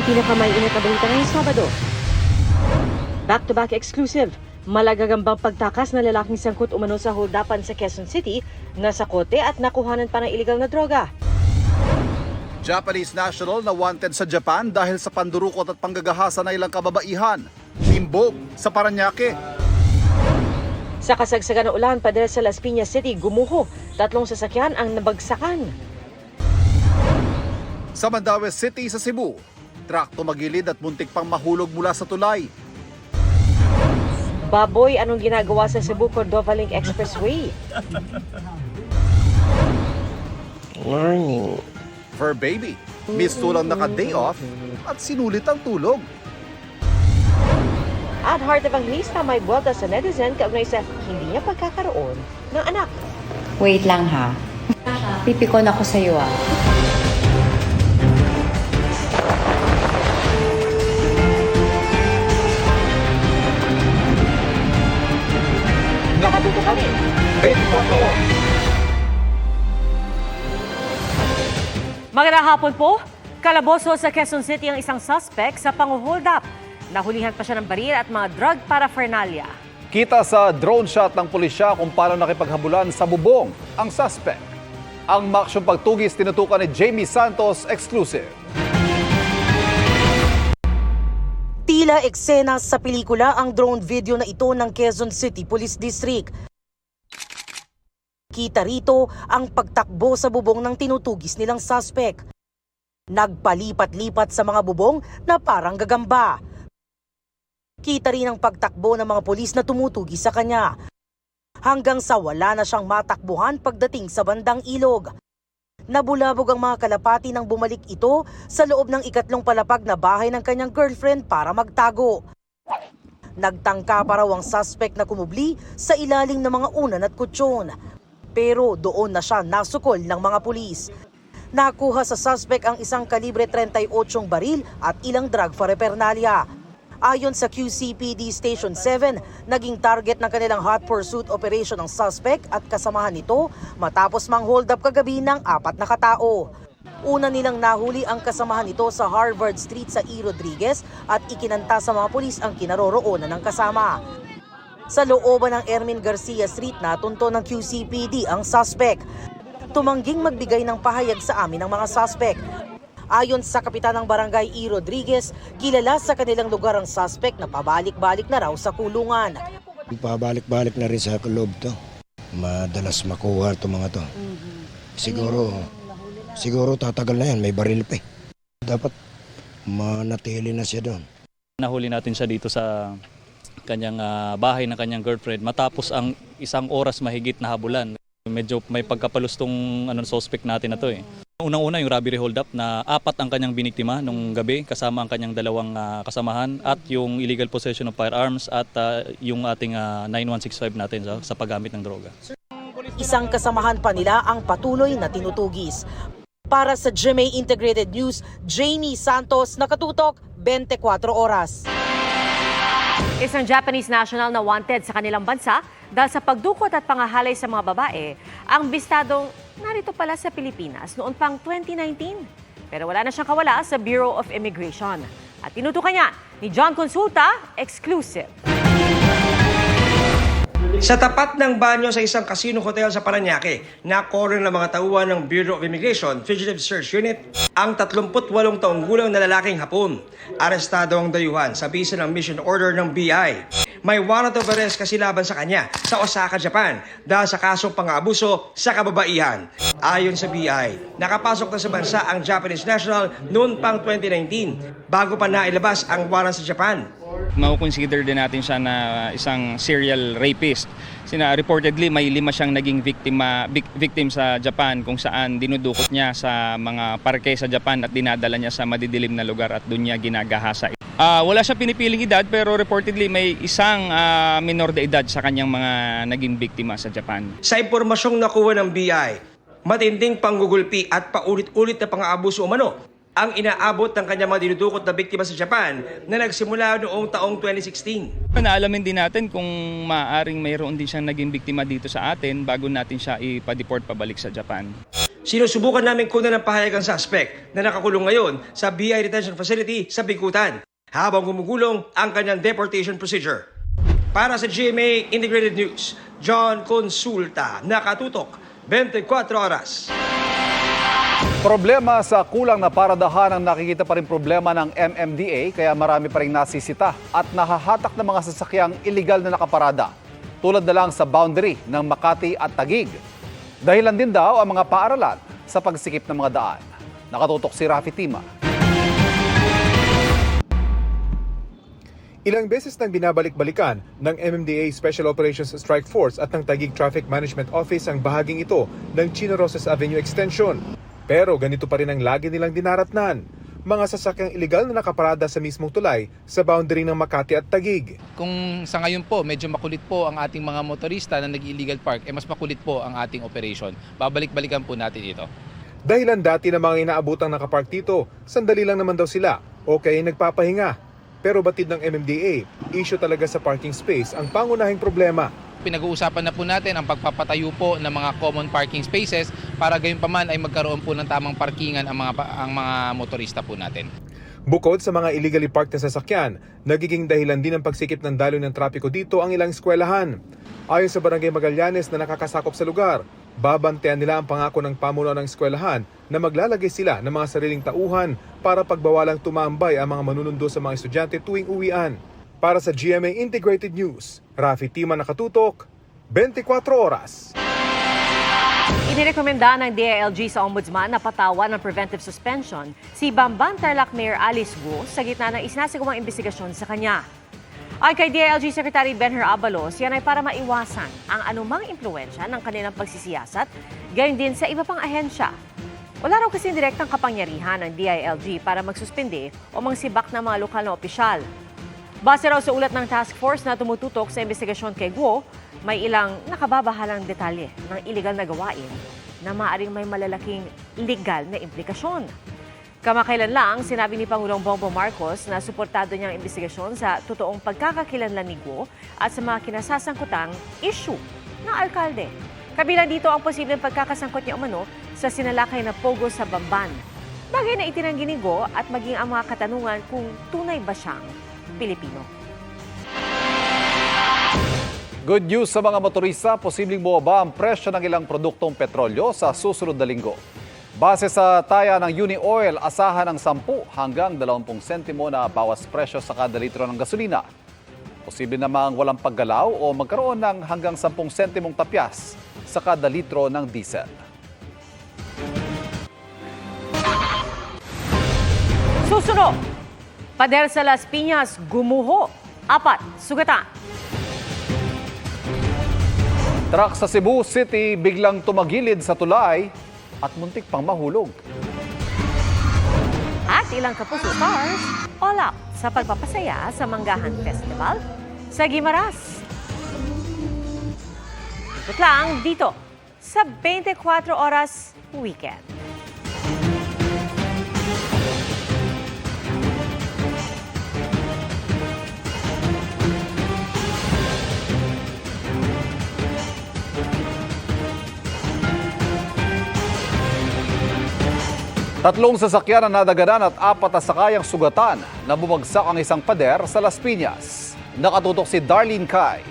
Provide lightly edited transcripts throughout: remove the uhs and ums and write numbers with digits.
ang pinakamainit na balita ngayong Sabado. Back-to-back exclusive. Malagagambang pagtakas na lalaking sangkot umano sa holdapan sa Quezon City, nasa kote at nakuhanan pa ng iligal na droga. Japanese national na wanted sa Japan dahil sa pandurukot at panggagahasa ng ilang kababaihan. Timbog sa Parañaque. Sa kasagsagan ng ulan, padala sa Las Piñas City, gumuho. 3 sasakyan ang nabagsakan. Sa Mandaue City sa Cebu, truck tumagilid at muntik pang mahulog mula sa tulay. Baboy, anong ginagawa sa Cebu Cordova Link Expressway? Morning. Fur baby, mistulang naka-day off at sinulit ang tulog. At Heart Evangelista may buwata sa netizen kaugnay sa hindi niya pagkakaroon ng anak. Wait lang ha. Pipikon ako sa iyo ah. Nakatuto kami. Magandang hapon po. Kalaboso sa Quezon City ang isang suspect sa pang-hold up. Nahulihan pa siya ng baril at mga drug paraphernalia. Kita sa drone shot ng pulisya kung paano nakipaghabulan sa bubong ang suspect. Ang maksyong pagtugis tinutukan ni Jamie Santos exclusive. Tila eksena sa pelikula ang drone video na ito ng Quezon City Police District. Kita rito ang pagtakbo sa bubong ng tinutugis nilang suspect. Nagpalipat-lipat sa mga bubong na parang gagamba. Kita rin ang pagtakbo ng mga pulis na tumutugis sa kanya. Hanggang sa wala na siyang matakbuhan pagdating sa bandang ilog. Nabulabog ang mga kalapati nang bumalik ito sa loob ng ikatlong palapag na bahay ng kanyang girlfriend para magtago. Nagtangka pa raw ang suspect na kumubli sa ilalim ng mga unan at kutsyon. Pero doon na siya nasukol ng mga pulis. Nakuha sa suspect ang isang kalibre 38 baril at ilang drug paraphernalia. Ayon sa QCPD Station 7, naging target ng kanilang hot pursuit operation ng suspect at kasamahan nito matapos mang-hold up kagabi ng 4 na katao. Una nilang nahuli ang kasamahan nito sa Harvard Street sa E. Rodriguez at ikinanta sa mga pulis ang kinaroroonan ng kasama. Sa looban ng Ermin Garcia Street natunto ng QCPD ang suspect. Tumangging magbigay ng pahayag sa amin ng mga suspect. Ayon sa kapitan ng barangay E. Rodriguez, kilala sa kanilang lugar ang suspect na pabalik-balik na raw sa kulungan. Pabalik-balik na rin sa loob to. Madalas makuha itong mga to. Siguro tatagal na yan, may baril pa eh. Dapat manatili na siya doon. Nahuli natin siya dito sa kanyang bahay ng kanyang girlfriend matapos ang 1 oras mahigit na habulan. Medyo may pagkapalustong suspect natin na to eh. Unang-una yung robbery hold up na 4 ang kanyang biniktima nung gabi kasama ang kanyang 2 kasamahan at yung illegal possession of firearms at yung ating 9165 natin sa paggamit ng droga. Isang kasamahan pa nila ang patuloy na tinutugis. Para sa GMA Integrated News, Jamie Santos, nakatutok 24 oras. Isang Japanese national na wanted sa kanilang bansa dahil sa pagdukot at pangahalay sa mga babae, ang bistadong narito pala sa Pilipinas noon pang 2019. Pero wala na siyang kawala sa Bureau of Immigration. At tinutukan niya ni John Consulta, exclusive. Sa tapat ng banyo sa isang casino hotel sa Parañaque, nakorner ng mga tauhan ng Bureau of Immigration Fugitive Search Unit ang 38 taong gulang na lalaking Hapon. Arestado ang dayuhan sa bisa ng mission order ng BI. May warrant of arrest kasi laban sa kanya sa Osaka, Japan dahil sa kasong pang-aabuso sa kababaihan. Ayon sa BI, nakapasok na sa bansa ang Japanese national noon pang 2019 bago pa nailabas ang warrant sa Japan. Mau-consider din natin siya na isang serial rapist. Reportedly may 5 siyang naging victim sa Japan kung saan dinudukot niya sa mga parke sa Japan at dinadala niya sa madidilim na lugar at doon niya ginagahasa. Wala siya pinipiling edad pero reportedly may isang minor de edad sa kanyang mga naging biktima sa Japan. Sa impormasyong nakuha ng BI, matinding panggugulpi at paulit-ulit na pang-aabuso umano ang inaabot ng kanyang mga dinudukot na biktima sa Japan na nagsimula noong taong 2016. Naalamin din natin kung maaaring mayroon din siyang naging biktima dito sa atin bago natin siya ipa-deport pabalik sa Japan. Sinusubukan namin kunan ng pahayag ang suspect na nakakulong ngayon sa BI Detention Facility sa Bikutan habang gumugulong ang kanyang deportation procedure. Para sa GMA Integrated News, John Consulta, nakatutok 24 oras. Problema sa kulang na paradahan ang nakikita pa rin problema ng MMDA kaya marami pa rin nasisita at nahahatak ng mga sasakyang iligal na nakaparada. Tulad na lang sa boundary ng Makati at Taguig. Dahilan din daw ang mga paaralan sa pagsikip ng mga daan. Nakatutok si Rafi Tima. Ilang beses nang binabalik-balikan ng MMDA Special Operations Strike Force at ng Taguig Traffic Management Office ang bahaging ito ng Chino Rosas Avenue Extension. Pero ganito pa rin ang lagi nilang dinaratnan. Mga sasakyang iligal na nakaparada sa mismong tulay sa boundary ng Makati at Taguig. Kung sa ngayon po, medyo makulit po ang ating mga motorista na nag-illegal park, mas makulit po ang ating operation. Babalik-balikan po natin ito. Dahilan dati ng mga inaabutang nakapark dito, sandali lang naman daw sila o kaya nagpapahinga. Pero batid ng MMDA, issue talaga sa parking space ang pangunahing problema. Pinag-uusapan na po natin ang pagpapatayo po ng mga common parking spaces para gayon pa man ay magkaroon po ng tamang parkingan ang mga motorista po natin. Bukod sa mga illegally parked na sasakyan, nagiging dahilan din ng pagsikip ng daloy ng trapiko dito ang ilang eskwelahan. Ayon sa Barangay Magallanes na nakakasakop sa lugar, babantayan nila ang pangako ng pamuno ng eskwelahan na maglalagay sila ng mga sariling tauhan para pagbawalang tumambay ang mga manunundo sa mga estudyante tuwing uwian. Para sa GMA Integrated News, Rafi Tima, nakatutok, 24 oras. Inirekomenda ng DILG sa Ombudsman na patawan ng preventive suspension si Bamban Tarlac Mayor Alice Guo sa gitna ng isinasagawang investigasyon sa kanya. Ay kay DILG Secretary Benher Abalos, yan ay para maiwasan ang anumang impluensya ng kanilang pagsisiyasat, gayon din sa iba pang ahensya. Wala raw kasing direktang kapangyarihan ng DILG para magsuspindi o mangsibak ng mga lokal na opisyal. Base raw sa ulat ng task force na tumututok sa investigasyon kay Guo, may ilang nakababahalang detalye ng iligal na gawain na maaaring may malalaking legal na implikasyon. Kamakailan lang, sinabi ni Pangulong Bongbong Marcos na suportado niya ang investigasyon sa totoong pagkakakilanlan ni Guo at sa mga kinasasangkutang issue ng alkalde. Kabilang dito ang posibleng pagkakasangkot niya umano sa sinalakay na pogo sa Bamban. Bagay na itinanggi ni Guo at maging ang mga katanungan kung tunay ba siyang Pilipino. Good news sa mga motorista, posibleng bumaba ang presyo ng ilang produktong petrolyo sa susunod na linggo. Base sa taya ng Uni-Oil, asahan ng 10 hanggang 20 sentimo na bawas presyo sa kada litro ng gasolina. Posible namang walang paggalaw o magkaroon ng hanggang 10 sentimong tapyas sa kada litro ng diesel. Susunod, pader sa Las Piñas, gumuho, 4 sugatan. Truck sa Cebu City biglang tumagilid sa tulay at muntik pang mahulog. At ilang kapuso stars, all out sa pagpapasaya sa Manggahan Festival sa Guimaras. Ikot lang dito sa 24 Oras Weekend. Tatlong sasakyan ang nadaganan at 4 na sakayang sugatan na bumagsak ang isang pader sa Las Piñas. Nakatutok si Darlene Kai.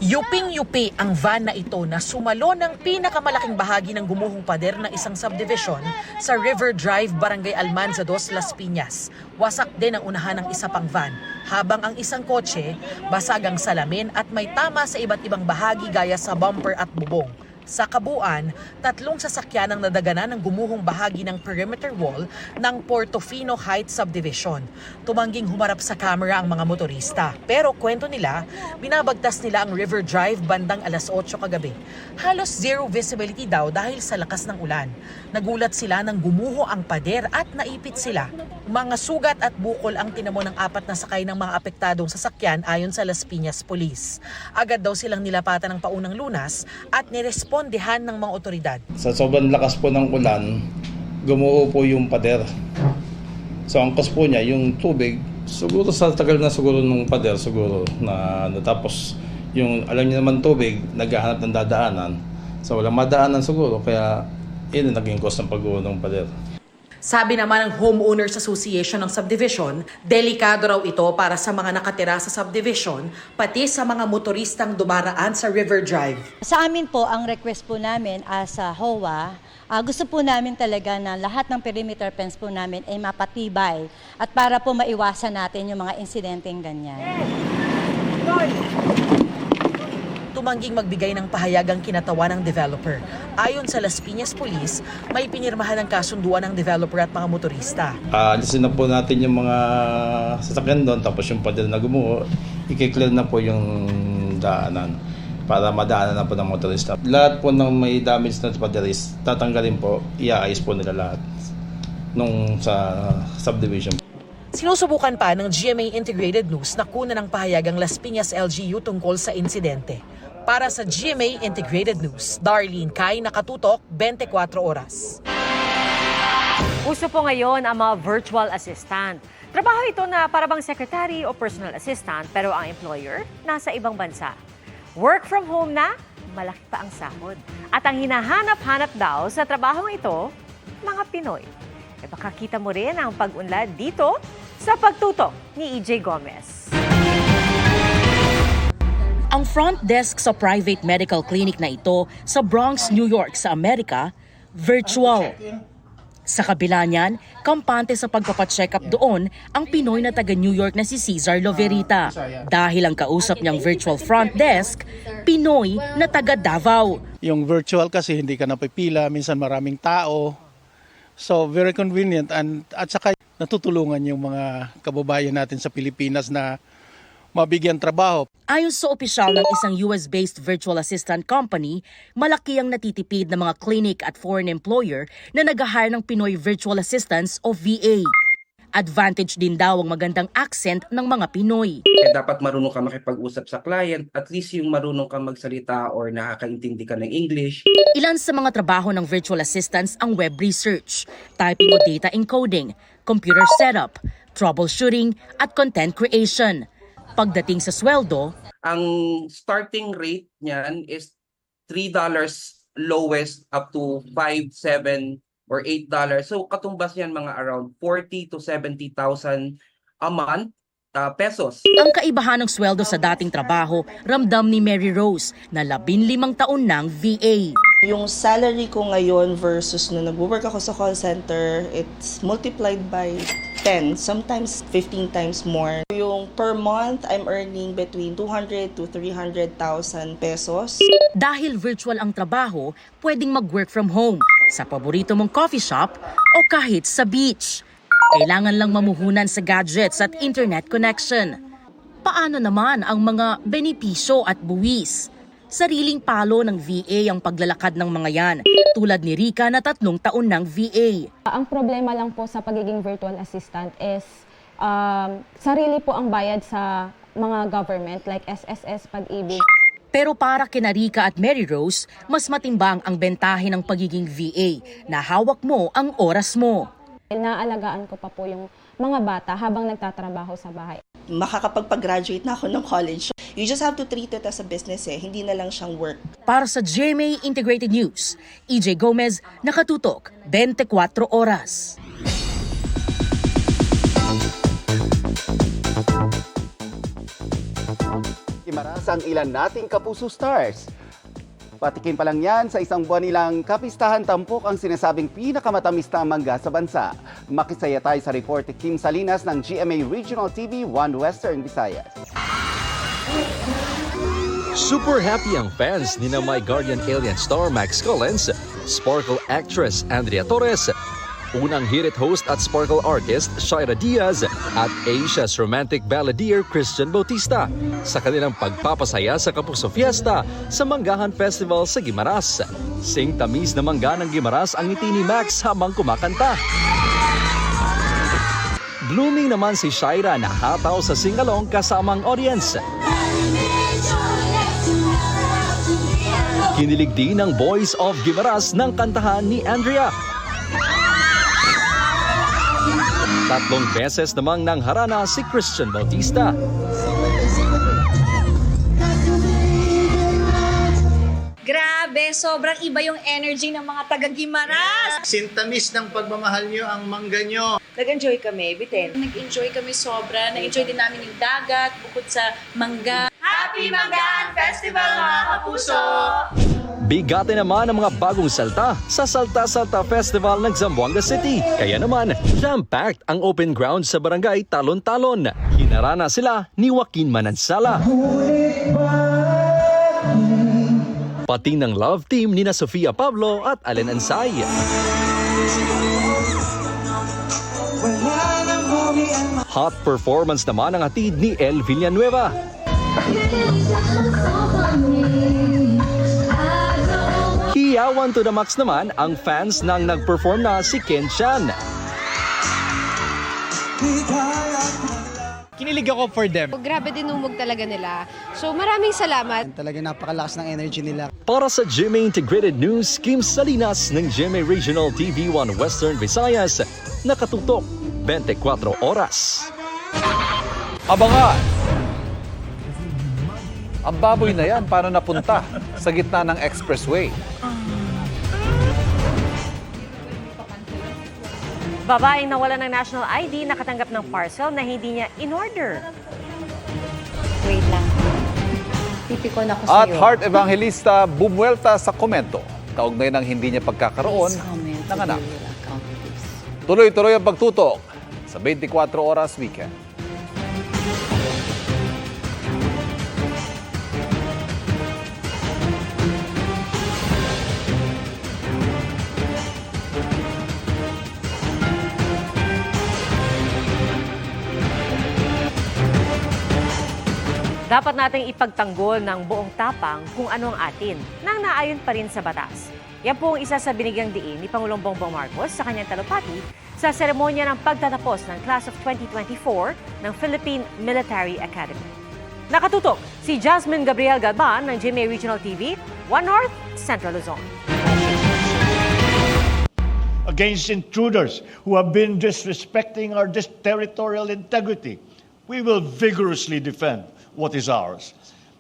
Yuping-yupi ang van na ito na sumalo ng pinakamalaking bahagi ng gumuhong pader ng isang subdivision sa River Drive, Barangay Almanza 2, Las Piñas. Wasak din ang unahan ng isa pang van, habang ang isang kotse basag ang salamin at may tama sa iba't ibang bahagi gaya sa bumper at bubong. Sa kabuuan, 3 sasakyan ang nadaganan ng gumuhong bahagi ng perimeter wall ng Portofino Heights Subdivision. Tumangging humarap sa kamera ang mga motorista. Pero kwento nila, binabagtas nila ang River Drive bandang alas 8 kagabi. Halos zero visibility daw dahil sa lakas ng ulan. Nagulat sila nang gumuho ang pader at naipit sila. Mga sugat at bukol ang tinamo ng 4 na sakay ng mga apektadong sasakyan ayon sa Las Piñas Police. Agad daw silang nilapatan ng paunang lunas at nirespondehan ng mga otoridad. Sa sobrang lakas po ng ulan, gumuho po yung pader. So ang cause po niya, yung tubig, siguro sa tagal na siguro nung pader, siguro na tapos yung alam niyo naman tubig, naghahanap ng dadaanan. So walang madaanan siguro, kaya yun ang naging cause ng pag-uho ng pader. Sabi naman ng Homeowners Association ng subdivision, delikado raw ito para sa mga nakatira sa subdivision, pati sa mga motoristang dumaraan sa River Drive. Sa amin po, ang request po namin as HOA, gusto po namin talaga na lahat ng perimeter fence po namin ay mapatibay at para po maiwasan natin yung mga insidenteng ganyan. Tumangging magbigay ng pahayag ang kinatawan ng developer. Ayon sa Las Piñas Police, may pinirmahan ng kasunduan ng developer at mga motorista. Alisin na po natin yung mga sasakyan doon, tapos yung pader na gumuho, i-clear na po yung daanan para madaanan na po ng motorista. Lahat po ng may damage na pader is tatanggalin po, iaayos po nila lahat nung sa subdivision. Sinusubukan pa ng GMA Integrated News na kunan ng pahayag ang Las Piñas LGU tungkol sa insidente. Para sa GMA Integrated News, Darlene Kai, nakatutok, 24 oras. Uso po ngayon ang mga virtual assistant. Trabaho ito na parabang secretary o personal assistant pero ang employer nasa ibang bansa. Work from home na, malaki pa ang sahod. At ang hinahanap-hanap daw sa trabahong ito, mga Pinoy. E baka kita mo rin ang pag-unlad dito sa pagtutok ni EJ Gomez. Ang front desk sa private medical clinic na ito sa Bronx, New York sa Amerika, virtual. Sa kabila niyan, kampante sa pagpapacheck up doon ang Pinoy na taga New York na si Cesar Loverita. Dahil ang kausap niyang virtual front desk, Pinoy na taga Davao. Yung virtual kasi hindi ka napipila, minsan maraming tao. So very convenient at saka natutulungan yung mga kababayan natin sa Pilipinas na mabigyan trabaho. Ayon sa opisyal ng isang US-based virtual assistant company, malaki ang natitipid ng mga clinic at foreign employer na nag-hire ng Pinoy virtual assistants o VA. Advantage din daw ang magandang accent ng mga Pinoy. Dapat marunong ka makipag-usap sa client, at least yung marunong ka magsalita or nakakaintindi ka ng English. Ilan sa mga trabaho ng virtual assistants ang web research, typing o data encoding, computer setup, troubleshooting at content creation. Pagdating sa sweldo, Ang starting rate niyan is $3 lowest up to $5, $7, or $8. So katumbas yan mga around 40 to 70,000 a month pesos. Ang kaibahan ng sweldo sa dating trabaho, ramdam ni Mary Rose na 15 taon ng VA. Yung salary ko ngayon versus nung nag-work ako sa call center, it's multiplied by 10, sometimes 15 times more. Yung per month, I'm earning between 200 to 300,000 pesos. Dahil virtual ang trabaho, pwedeng mag-work from home, sa paborito mong coffee shop o kahit sa beach. Kailangan lang mamuhunan sa gadgets at internet connection. Paano naman ang mga benepisyo at buwis? Sariling palo ng VA ang paglalakad ng mga yan, tulad ni Rica na 3 taon ng VA. Ang problema lang po sa pagiging virtual assistant is sarili po ang bayad sa mga government like SSS, Pag-ibig. Pero para kina Rica at Mary Rose, mas matimbang ang bentahe ng pagiging VA na hawak mo ang oras mo. Naalagaan ko pa po yung mga bata habang nagtatrabaho sa bahay. Makakapag-graduate na ako ng college. You just have to treat it as a business hindi na lang siyang work. Para sa GMA Integrated News, EJ Gomez, nakatutok, 24 oras. Gimaras ang ilan nating Kapuso Stars. Patikin pa lang yan, sa isang buwan nilang kapistahan tampok ang sinasabing pinakamatamis na mangga sa bansa. Makisaya tayo sa report ni Kim Salinas ng GMA Regional TV 1 Western Visayas. Super happy ang fans ni na My Guardian Alien star Max Collins, Sparkle actress Andrea Torres, unang Hit It host at Sparkle artist Shaira Diaz at Asia's romantic balladeer Christian Bautista sa kanilang pagpapasaya sa Kapuso Fiesta sa Manggahan Festival sa Guimaras. Sing tamis na mangga ng Guimaras ang ngiti ni Max habang kumakanta. Blooming naman si Shaira na hataw sa singalong kasamang audience. Kinilig din ang Boys of Guimaras ng kantahan ni Andrea. 3 beses namang nang harana si Christian Bautista. Grabe! Grabe, sobrang iba yung energy ng mga taga-Gimaras. Sintamis ng pagmamahal nyo ang mangga nyo. Nag-enjoy kami, Biten. Nag-enjoy kami sobra. Na-enjoy din namin yung dagat, bukod sa mangga. Happy Manggaan Festival, mga kapuso! Bigate naman ang mga bagong salta sa Salta-Salta Festival ng Zamboanga City. Kaya naman, jam-packed ang open ground sa barangay Talon-Talon. Hinarana sila ni Joaquin Manansala. Pati ng love team ni na Sofia Pablo at Allen Ansay. Hot performance naman ang hatid ni El Villanueva. Hiyawan to the max naman ang fans nang nag-perform na si Ken Chan. Kinilig ako for them. Grabe dinumog talaga nila. So maraming salamat. Talagang napakalakas ng energy nila. Para sa GMA Integrated News, Kim Salinas ng GMA Regional TV1 Western Visayas, nakatutok 24 oras. Abangan! Ang baboy na yan, paano napunta sa gitna ng expressway? Babaeng nawala ng national ID nakatanggap ng parcel na hindi niya in-order. Wait lang. Pipikon ako At sa'yo. Heart Evangelista bumuelta sa komento. Kaugnay ng hindi niya pagkakaroon ng anak. Tuloy-tuloy ang pagtutok sa 24 oras weekend. Dapat nating ipagtanggol ng buong tapang kung ano ang atin, nang naayon pa rin sa batas. Yan po ang isa sa binigyang diin ni Pangulong Bongbong Marcos sa kanyang talupati sa seremonya ng pagtatapos ng Class of 2024 ng Philippine Military Academy. Nakatutok si Jasmine Gabriel Galban ng GMA Regional TV, 1 North, Central Luzon. Against intruders who have been disrespecting our territorial integrity, we will vigorously defend what is ours,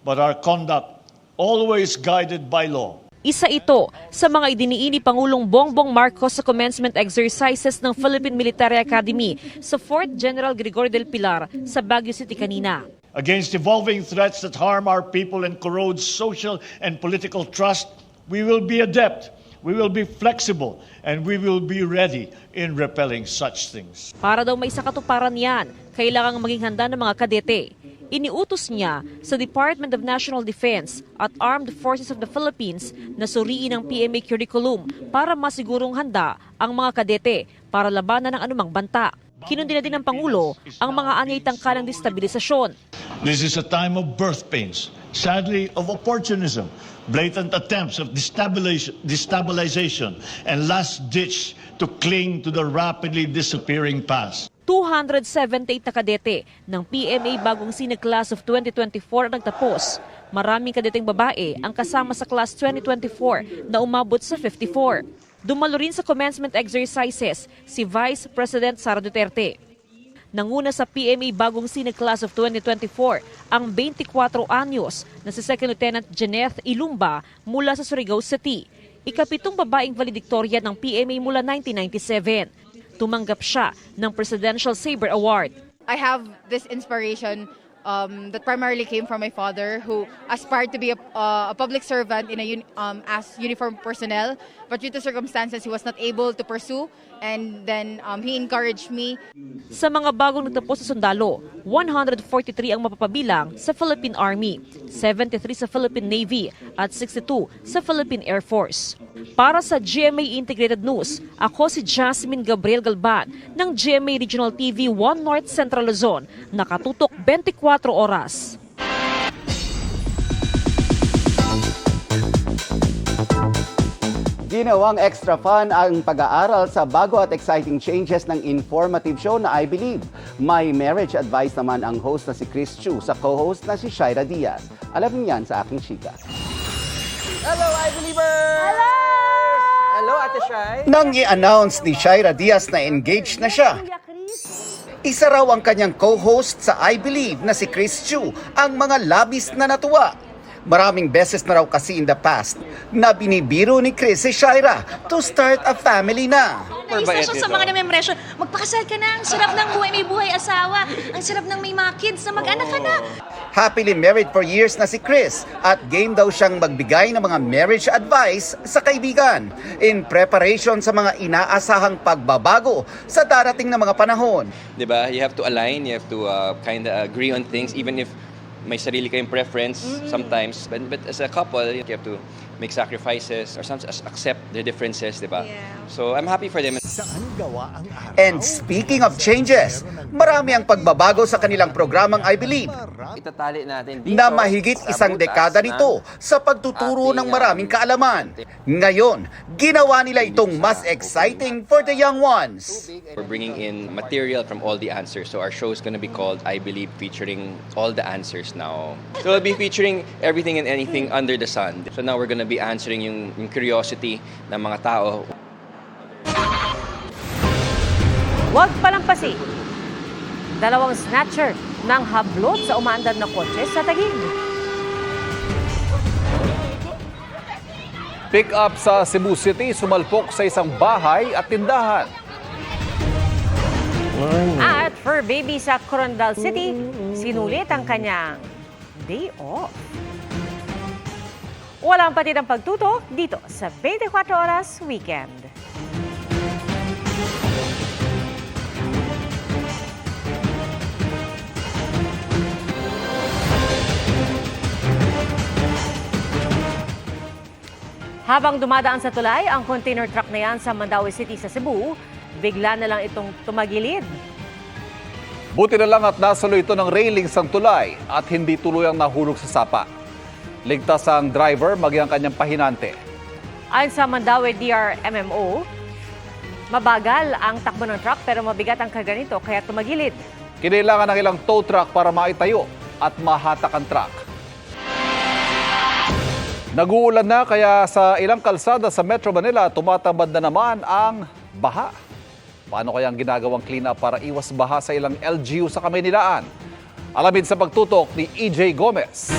but our conduct always guided by law. Isa ito sa mga idiniin ni Pangulong Bongbong Marcos sa commencement exercises ng Philippine Military Academy sa 4th General Gregorio del Pilar sa Baguio City kanina. Against evolving threats that harm our people and corrode social and political trust, we will be adept, we will be flexible, and we will be ready in repelling such things. Para daw may sakatuparan yan, kailangang maging handa ng mga kadete. Iniutos niya sa Department of National Defense at Armed Forces of the Philippines na suriin ang PMA curriculum para masigurong handa ang mga kadete para labanan ng anumang banta. Kinundi na din ng Pangulo ang mga anyay tangkalang destabilisasyon. This is a time of birth pains, sadly of opportunism, blatant attempts of destabilization, and last ditch to cling to the rapidly disappearing past. 278 na kadete ng PMA Bagong Sine Class of 2024 ang nagtapos. Maraming kadeteng babae ang kasama sa Class 2024 na umabot sa 54. Dumalo rin sa commencement exercises si Vice President Sara Duterte. Nanguna sa PMA Bagong Sine Class of 2024 ang 24 anyos na si Second Lieutenant Jeneth Ilumba mula sa Surigao City. Ikapitong babaeng valedictorian ng PMA mula 1997. Tumanggap siya ng Presidential Saber Award. I have this inspiration that primarily came from my father, who aspired to be a public servant in as uniformed personnel, but due to circumstances, he was not able to pursue, and then he encouraged me. Sa mga bagong nagtapos sa sundalo, 143 ang mapapabilang sa Philippine Army, 73 sa Philippine Navy at 62 sa Philippine Air Force. Para sa GMA Integrated News, ako si Jasmine Gabriel Galban ng GMA Regional TV 1 North Central Luzon, nakatutok 24 oras. Ginawang extra fun ang pag-aaral sa bago at exciting changes ng informative show na I Believe. May marriage advice naman ang host na si Chris Chu sa co-host na si Shaira Diaz. Alam niyan sa aking chika. Hello, I Believers! Hello! Hello, Ate Shai! Nang i-announce ni Shaira Diaz na engaged na siya, isa raw ang kanyang co-host sa I Believe na si Chris Chu ang mga labis na natuwa. Maraming beses na raw kasi in the past na binibiro ni Chris si Shaira to start a family na. Isa siya sa mga namemresyon, magpakasal ka na, ang sarap ng buhay, may buhay asawa, ang sarap ng may mga kids na mag-anak ka na. Happily married for years na si Chris at game daw siyang magbigay ng mga marriage advice sa kaibigan in preparation sa mga inaasahang pagbabago sa darating na mga panahon. Diba? You have to align, you have to kind of agree on things even if may sarili kayong preference sometimes. But as a couple, you have to make sacrifices or sometimes accept their differences, diba? So I'm happy for them. And speaking of changes, marami ang pagbabago sa kanilang programang I Believe Itatali natin dito na mahigit sa isang butas dekada ng nito sa pagtuturo ng maraming kaalaman. Ngayon, ginawa nila itong mas exciting for the young ones. We're bringing in material from all the answers. So our show is going to be called I Believe, featuring all the answers now. So we'll be featuring everything and anything under the sun. So now we're going to be answering yung curiosity ng mga tao. Huwag palampasin. Dalawang snatcher ng hablot sa umaandar na kotse sa Taguig. Pick up sa Cebu City, sumalpok sa isang bahay at tindahan. At fur baby sa Corondal City, sinulit ang kanyang day off. Walang patid ang pagtutok dito sa 24 Oras Weekend. Habang dumadaan sa tulay ang container truck na yan sa Mandaue City sa Cebu, bigla na lang itong tumagilid. Buti na lang at nasalo ito ng railings ang tulay at hindi tuluyang nahulog sa sapa. Ligtas ang driver maging ang kanyang pahinante. Ayon sa Mandaue DRMMO, mabagal ang takbo ng truck pero mabigat ang karga nito kaya tumagilid. Kinailangan ng ilang tow truck para maitayo at mahatak ang truck. Nag-uulan na kaya sa ilang kalsada sa Metro Manila tumatabad na naman ang baha. Paano kaya ang ginagawang clean-up para iwas baha sa ilang LGU sa Kamaynilaan? Alamin sa pagtutok ni EJ Gomez.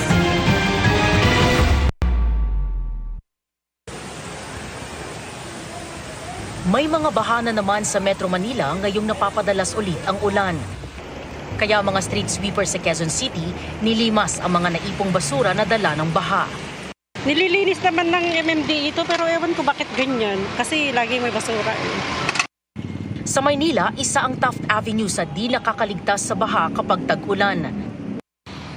May mga baha na naman sa Metro Manila ngayong napapadalas ulit ang ulan. Kaya mga street sweeper sa Quezon City nilimas ang mga naipong basura na dala ng baha. Nililinis naman ng MMD ito pero ewan ko bakit ganyan kasi laging may basura. Sa Maynila, isa ang Taft Avenue sa di nakakaligtas sa baha kapag tag-ulan.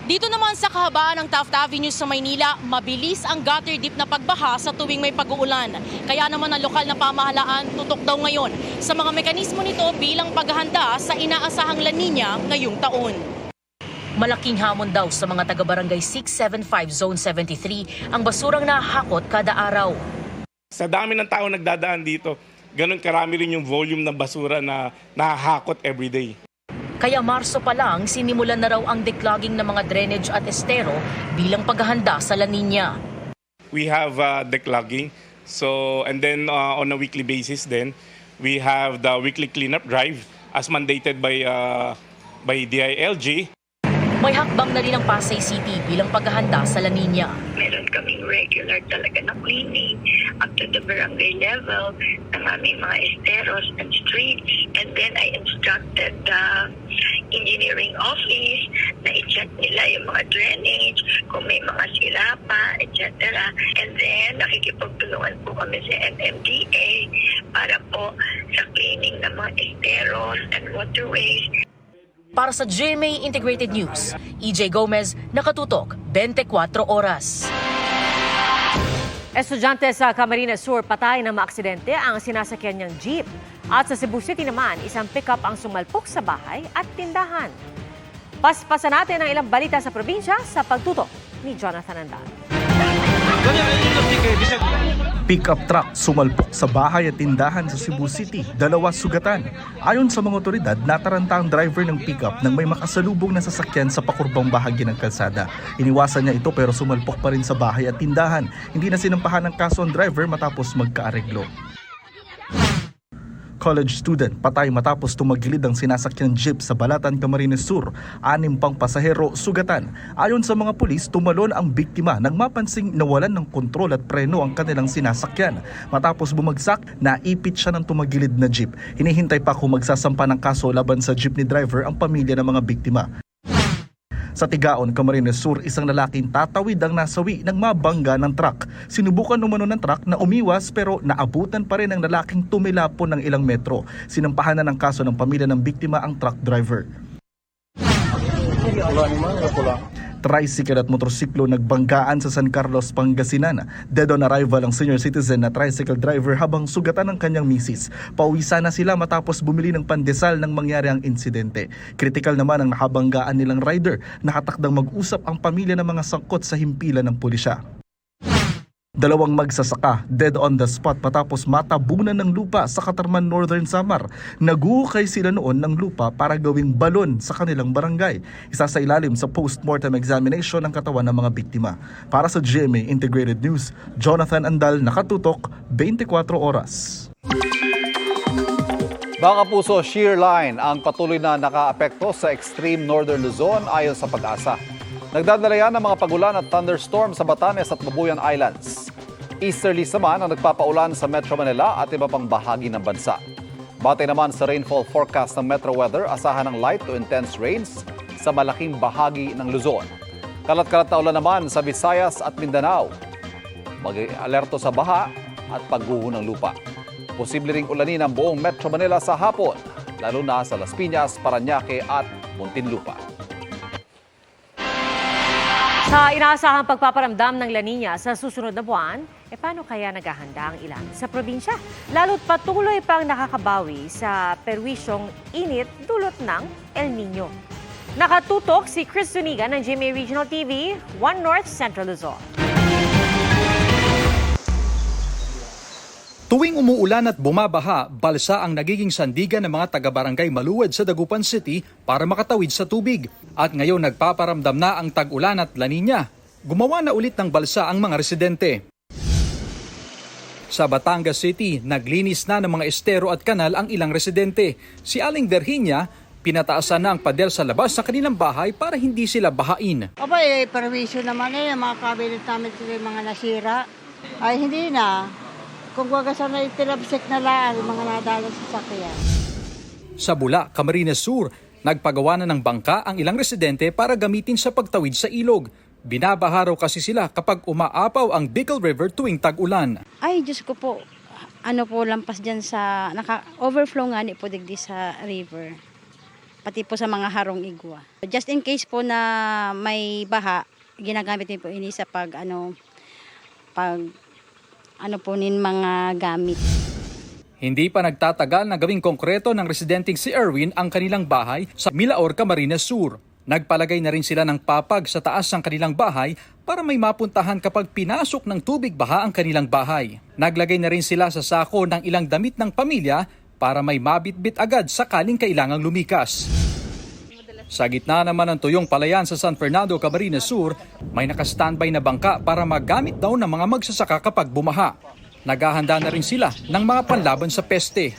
Dito naman sa kahabaan ng Taft Avenue sa Maynila, mabilis ang gutter deep na pagbaha sa tuwing may pag-uulan. Kaya naman ang lokal na pamahalaan tutok daw ngayon sa mga mekanismo nito bilang paghahanda sa inaasahang La Nina ngayong taon. Malaking hamon daw sa mga taga-barangay 675 Zone 73 ang basurang nahakot kada araw. Sa dami ng tao nagdadaan dito, ganun karami rin yung volume ng basura na nahahakot everyday. Kaya Marso pa lang, sinimulan na raw ang declogging ng mga drainage at estero bilang paghahanda sa La Nina. We have declogging, and then on a weekly basis then, we have the weekly cleanup drive as mandated by DILG. May hakbang na rin ang Pasay City bilang paghahanda sa La Nina. Meron kaming regular talaga na cleaning up to the barangay level ng aming mga esteros and streets. And then I instructed the engineering office na i-check nila yung mga drainage, kung may mga sira pa, etc. And then nakikipagtulungan po kami sa MMDA para po sa cleaning ng mga esteros and waterways. Para sa GMA Integrated News, EJ Gomez, nakatutok 24 oras. Estudyante sa Camarines Sur patay na maaksidente ang sinasakyan niyang jeep. At sa Cebu City naman, isang pickup ang sumalpok sa bahay at tindahan. Paspasan natin ang ilang balita sa probinsya sa pagtutok ni Jonathan Andal. Pick-up truck sumalpok sa bahay at tindahan sa Cebu City, 2 sugatan. Ayon sa mga otoridad, nataranta ang driver ng pick-up nang may makasalubong na sasakyan sa pakurbang bahagi ng kalsada. Iniwasan niya ito pero sumalpok pa rin sa bahay at tindahan. Hindi na sinampahan ng kaso ang driver matapos magkaareglo. college student patay matapos tumagilid ang sinasakyang jeep sa Balatan, Camarines Sur. 6 pang pasahero sugatan. Ayon sa mga pulis, tumalon ang biktima nang mapansing nawalan ng kontrol at preno ang kanilang sinasakyan. Matapos bumagsak, naipit siya ng tumagilid na jeep. Hinihintay pa kung magsasampa ng kaso laban sa jeepney driver ang pamilya ng mga biktima. Sa Tigaon, Camarines Sur, isang lalaking tatawid ang nasawi nang mabangga ng truck. Sinubukan umano ng truck na umiwas pero naabutan pa rin ang lalaking tumilapon ng ilang metro. Sinampahan na ng kaso ng pamilya ng biktima ang truck driver. Tricycle at motorsiklo nagbanggaan sa San Carlos, Pangasinan. Dead on arrival ang senior citizen na tricycle driver habang sugatan ng kanyang misis. Pauwi sana sila matapos bumili ng pandesal nang mangyari ang insidente. Kritikal naman ang nakabanggaan nilang rider. Nakatakdang mag-usap ang pamilya ng mga sangkot sa himpilan ng pulisya. 2 magsasaka dead on the spot matapos matabunan ng lupa sa Katarman, Northern Samar. Naguhukay sila noon ng lupa para gawing balon sa kanilang barangay. Isa sa ilalim sa post-mortem examination ng katawan ng mga biktima. Para sa GMA Integrated News, Jonathan Andal, nakatutok, 24 oras. Mga kapuso, shear line ang patuloy na nakaapekto sa extreme northern Luzon ayon sa Pag-asa. Nagdadala yan ng mga pagulan at thunderstorm sa Batanes at Mabuyan Islands. Easterlies naman ang nagpapaulan sa Metro Manila at iba pang bahagi ng bansa. Batay naman sa rainfall forecast ng Metro Weather, asahan ng light to intense rains sa malaking bahagi ng Luzon. Kalat-kalat na ulan naman sa Visayas at Mindanao. Mag-alerto sa baha at pagguho ng lupa. Posible ring ulanin ang buong Metro Manila sa hapon, lalo na sa Las Piñas, Parañaque at Muntinlupa. Sa inaasahang pagpaparamdam ng La Nina sa susunod na buwan, paano kaya naghahanda ang ilan sa probinsya? Lalo't patuloy pang nakakabawi sa perwisyong init dulot ng El Nino. Nakatutok si Chris Zuniga ng GMA Regional TV, 1 North Central Luzon. Tuwing umuulan at bumabaha, balsa ang nagiging sandigan ng mga taga-barangay Maluwed sa Dagupan City para makatawid sa tubig. At ngayon nagpaparamdam na ang tag-ulan at La Nina. Gumawa na ulit ng balsa ang mga residente. Sa Batangas City, naglinis na ng mga estero at kanal ang ilang residente. Si Aling Virginia, pinataasan na ang pader sa labas sa kanilang bahay para hindi sila bahain. Aba, perwisyo naman mga cabinet namin sila mga nasira. Ay, hindi na. Kung waga sana itilabsik na lang mga nadalang sasakyan. Sa Bula, Camarines Sur, nagpagawa na ng bangka ang ilang residente para gamitin sa pagtawid sa ilog. Binabaha raw kasi sila kapag umaapaw ang Bicol River tuwing tag-ulan. Ay, Diyos ko po, lampas dyan sa, overflow nga po digdi sa river. Pati po sa mga harong igwa. Just in case po na may baha, ginagamit din po ini sa mga gamit. Hindi pa nagtatagal na gawing konkreto ng residenteng si Erwin ang kanilang bahay sa Milaor, Camarines Sur. Nagpalagay na rin sila ng papag sa taas ng kanilang bahay para may mapuntahan kapag pinasok ng tubig baha ang kanilang bahay. Naglagay na rin sila sa sako ng ilang damit ng pamilya para may mabitbit agad sakaling kailangang lumikas. Sa gitna naman ng tuyong palayan sa San Fernando, Camarines Sur, may nakastandby na bangka para magamit daw ng mga magsasaka kapag bumaha. Naghahanda na rin sila ng mga panlaban sa peste.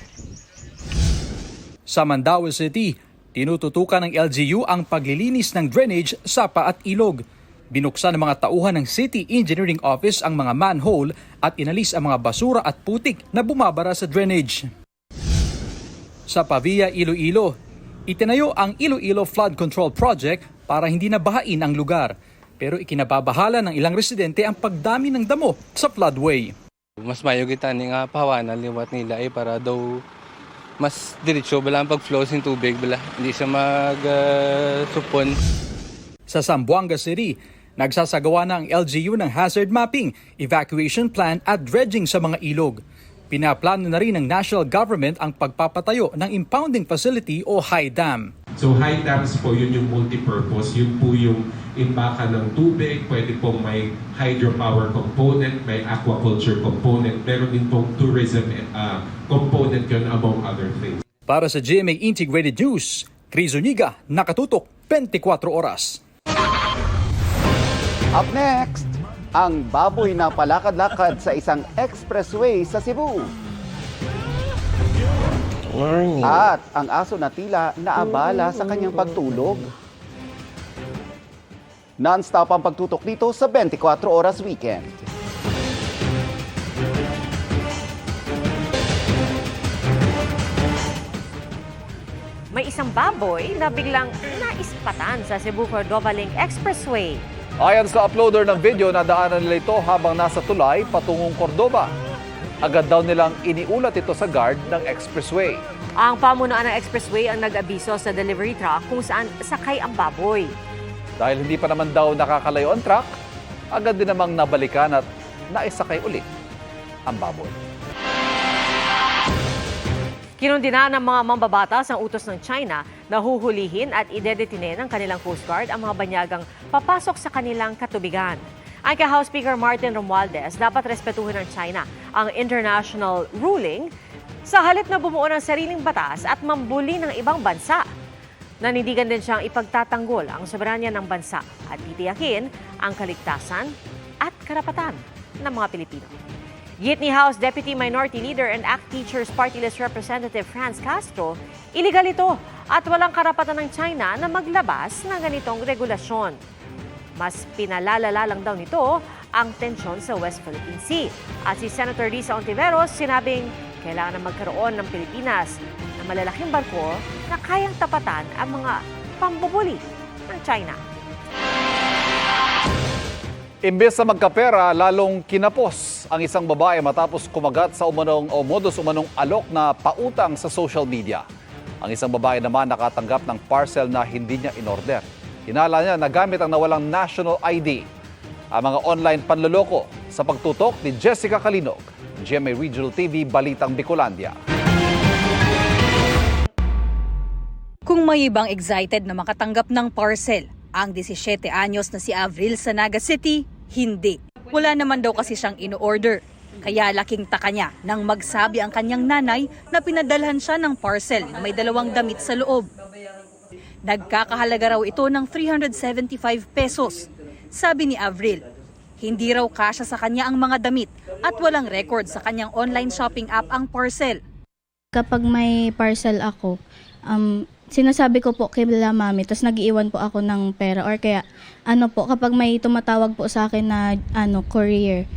Sa Mandaue City, tinututukan ng LGU ang paglilinis ng drainage, sapa at ilog. Binuksan ng mga tauhan ng City Engineering Office ang mga manhole at inalis ang mga basura at putik na bumabara sa drainage. Sa Pavia, Iloilo, itinayo ang Iloilo Flood Control Project para hindi na bahain ang lugar. Pero ikinababahala ng ilang residente ang pagdami ng damo sa floodway. Mas mayogitan nga pahawanan liwat nila para daw mas diretso bala ang pag-flow ng tubig bala. Hindi siya mag-supon. Sa Zamboanga City, nagsasagawa na ang LGU ng hazard mapping, evacuation plan at dredging sa mga ilog. Pinaplano na rin ng national government ang pagpapatayo ng impounding facility o high dam. So high dams po, yun yung multipurpose. Yun po yung imbakan ng tubig. Pwede pong may hydropower component, may aquaculture component. Meron din pong tourism component yun among other things. Para sa GMA Integrated News, Chris Zuniga, nakatutok 24 oras. Up next, ang baboy na palakad-lakad sa isang expressway sa Cebu. Morning. At ang aso na tila naabala sa kanyang pagtulog. Non-stop ang pagtutok dito sa 24 Oras Weekend. May isang baboy na biglang naispatan sa Cebu-Cordova Link Expressway. Ayon sa uploader ng video, nadaanan nila ito habang nasa tulay patungong Cordova. Agad daw nilang iniulat ito sa guard ng expressway. Ang pamunuan ng expressway ang nag-abiso sa delivery truck kung saan sakay ang baboy. Dahil hindi pa naman daw nakakalayo ang truck, agad din namang nabalikan at naisakay ulit ang baboy. Kinundina ng mga mambabatas ang utos ng China na huhulihin at idedetine ng kanilang Coast Guard ang mga banyagang papasok sa kanilang katubigan. Ang kay House Speaker Martin Romualdez, dapat respetuhin ng China ang international ruling sa halip na bumuo ng sariling batas at mambuli ng ibang bansa. Nanindigan din siyang ipagtatanggol ang soberanya ng bansa at titiyakin ang kaligtasan at karapatan ng mga Pilipino. Git ni House Deputy Minority Leader and ACT Teachers Party List Representative Franz Castro, iligal ito at walang karapatan ng China na maglabas ng ganitong regulasyon. Mas pinalalala lang daw nito ang tensyon sa West Philippine Sea. At si Senator Risa Ontiveros sinabing kailangan na magkaroon ng Pilipinas na malalaking barko na kayang tapatan ang mga pambubuli ng China. Imbes na magkapera, lalong kinapos ang isang babae matapos kumagat sa modus umanong alok na pautang sa social media. Ang isang babae naman nakatanggap ng parcel na hindi niya inorder. Hinala niya na gamit ang nawalang national ID. Ang mga online panloloko sa pagtutok ni Jessica Calinog, GMA Regional TV, Balitang Bicolandia. Kung may ibang excited na makatanggap ng parcel, ang 17 anyos na si Avril sa Naga City, hindi. Wala naman daw kasi siyang in-order. Kaya laking taka niya nang magsabi ang kanyang nanay na pinadalhan siya ng parcel na may 2 damit sa loob. Nagkakahalaga raw ito ng 375 pesos. Sabi ni Avril, hindi raw kasya sa kanya ang mga damit at walang record sa kanyang online shopping app ang parcel. Kapag may parcel ako, sinasabi ko po kay mami, tapos nag-iwan po ako ng pera or kaya kapag may tumatawag po sa akin na courier,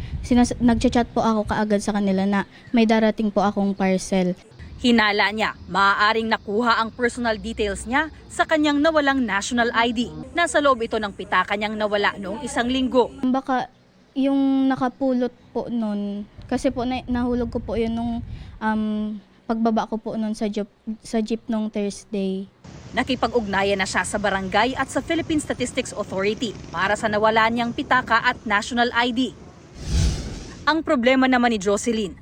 nagchat po ako kaagad sa kanila na may darating po akong parcel. Hinala niya, maaaring nakuha ang personal details niya sa kanyang nawalang national ID. Nasa loob ito ng pitaka niyang nawala noong 1 linggo. Baka yung nakapulot po nun, kasi po nahulog ko po yun nung pagbaba ko po nun sa jeep nung Thursday. Nakipag-ugnayan na siya sa barangay at sa Philippine Statistics Authority para sa nawala niyang pitaka at national ID. Ang problema naman ni Jocelyn,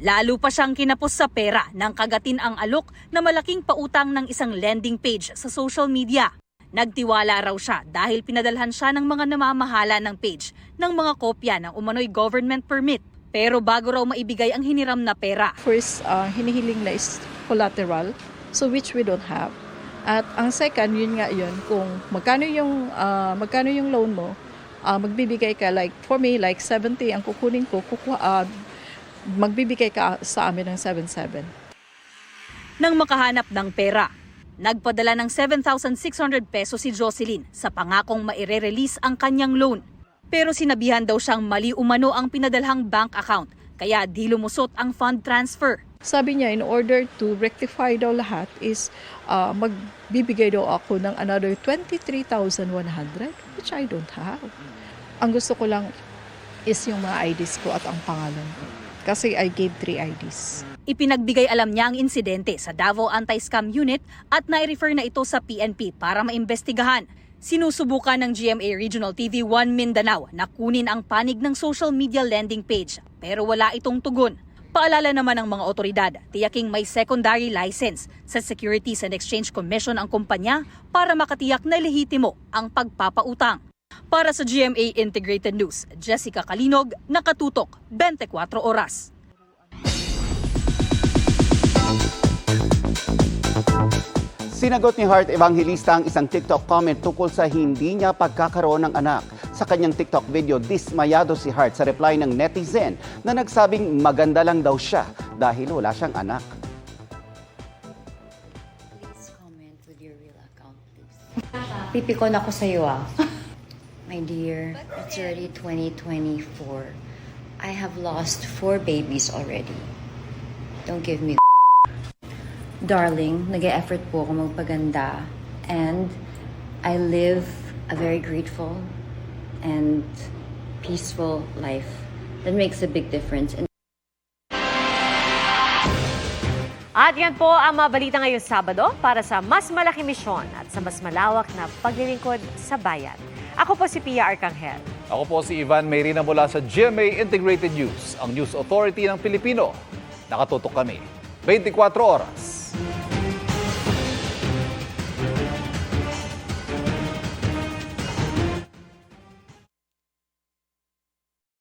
lalo pa siyang kinapos sa pera nang kagatin ang alok na malaking pautang ng isang lending page sa social media. Nagtiwala raw siya dahil pinadalhan siya ng mga namamahala ng page ng mga kopya ng umano'y government permit. Pero bago raw maibigay ang hiniram na pera. First, hinihiling na is collateral, so which we don't have. At ang second, yun kung magkano yung loan mo, magbibigay ka for me 70 ang kukunin ko, magbibigay ka sa amin ng 77. Nang makahanap ng pera, nagpadala ng 7,600 pesos si Jocelyn sa pangakong maire-release ang kanyang loan. Pero sinabihan daw siyang mali umano ang pinadalhang bank account, kaya di lumusot ang fund transfer. Sabi niya, in order to rectify daw lahat is magbibigay daw ako ng another 23,100, which I don't have. Ang gusto ko lang is yung mga IDs ko at ang pangalan ko. Kasi I gave 3 IDs. Ipinagbigay alam niya ang insidente sa Davao Anti-Scam Unit at nai-refer na ito sa PNP para maimbestigahan. Sinusubukan ng GMA Regional TV 1 Mindanao na kunin ang panig ng social media lending page pero wala itong tugon. Paalala naman ng mga otoridad, tiyaking may secondary license sa Securities and Exchange Commission ang kumpanya para makatiyak na lehitimo ang pagpapautang. Para sa GMA Integrated News, Jessica Calinog, Nakatutok, 24 Oras. Sinagot ni Heart Evangelista ang isang TikTok comment tungkol sa hindi niya pagkakaroon ng anak. Sa kanyang TikTok video, dismayado si Heart sa reply ng netizen na nagsabing maganda lang daw siya dahil wala siyang anak. Pipikon ako sa'yo My dear, it's already 2024. I have lost 4 babies already. Don't give me Darling, nag-e-effort po ako magpaganda. And I live a very grateful and peaceful life. That makes a big difference. At yan po ang mga balita ngayong Sabado para sa mas malaking misyon at sa mas malawak na paglilingkod sa bayan. Ako po si Pia Arcangel. Ako po si Ivan Mayrina mula sa GMA Integrated News, ang News Authority ng Pilipino. Nakatutok kami 24 oras.